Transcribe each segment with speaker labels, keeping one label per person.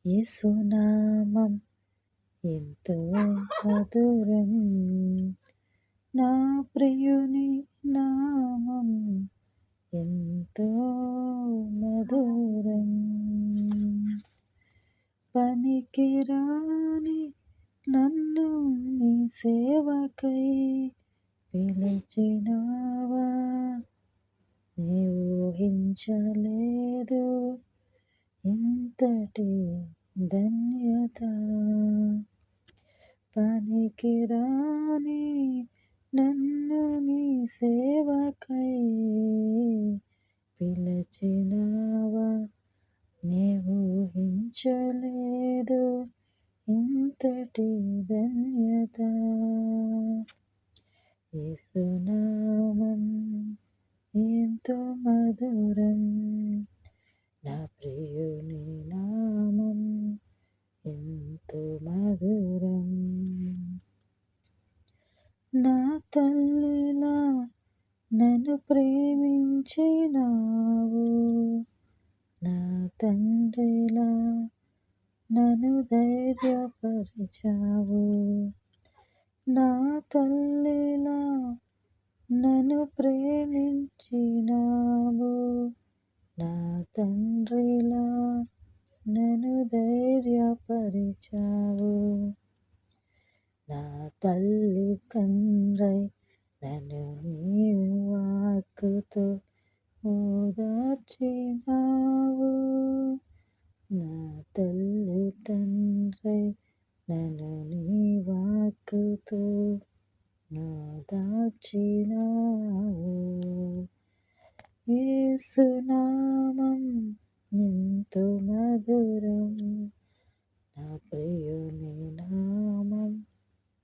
Speaker 1: యేసునామం ఎంతో మధురం, నా ప్రియుని నామం ఎంతో మధురం. పనికిరాని నన్ను నీ సేవకై పిలిచినావా, నీ ఊహించలేదు ఇంతటి ధన్యత. పనికిరాని నన్ను నీ సేవకై పిలిచినావా, నీ ఊహించలేదు ఇంతటి ధన్యత. యేసునామం ఎంతో మధురం, నా ప్రియుని నామం ఎంతో మధురం. నా తల్లిలా నన్ను ప్రేమించినావు, నా తండ్రిలా నన్ను ధైర్యపరిచావు. నా తల్లిలా నన్ను ప్రేమించినావు, నా తండ్రిలా నన్ను ధైర్యపరిచావు. నా తల్లి తండ్రై నన్ను నీ వాక్కుతో ఓదార్చినావు. నా తల్లి తండ్రై నన్ను నీ వాక్కుతో ఓదార్చినావు. యేసునామం ఎంతో మధురం, నా ప్రియుని నామం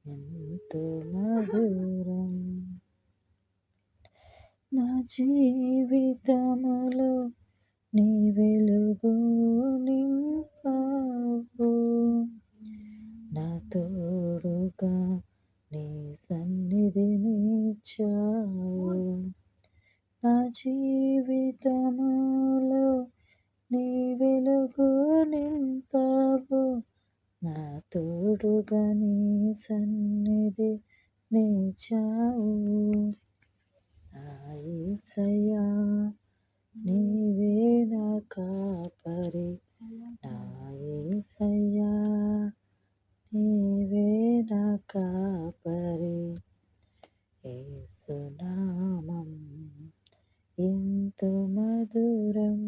Speaker 1: ఎంతో మధురం. నా జీవితములో నీ వెలుగు నింపావు, నా తోడుగా నీ సన్నిధినిచ్చావు. నా జీవితములో నీ వెలుగు నింపావు, నా తోడుగా నీ సన్నిధి నిచ్చావు. నా యేసయ్యా నీవే నా కాపరి, నా యేసయ్యా నీవే నా కాపరి. యేసునామం ఎంతో మధురం.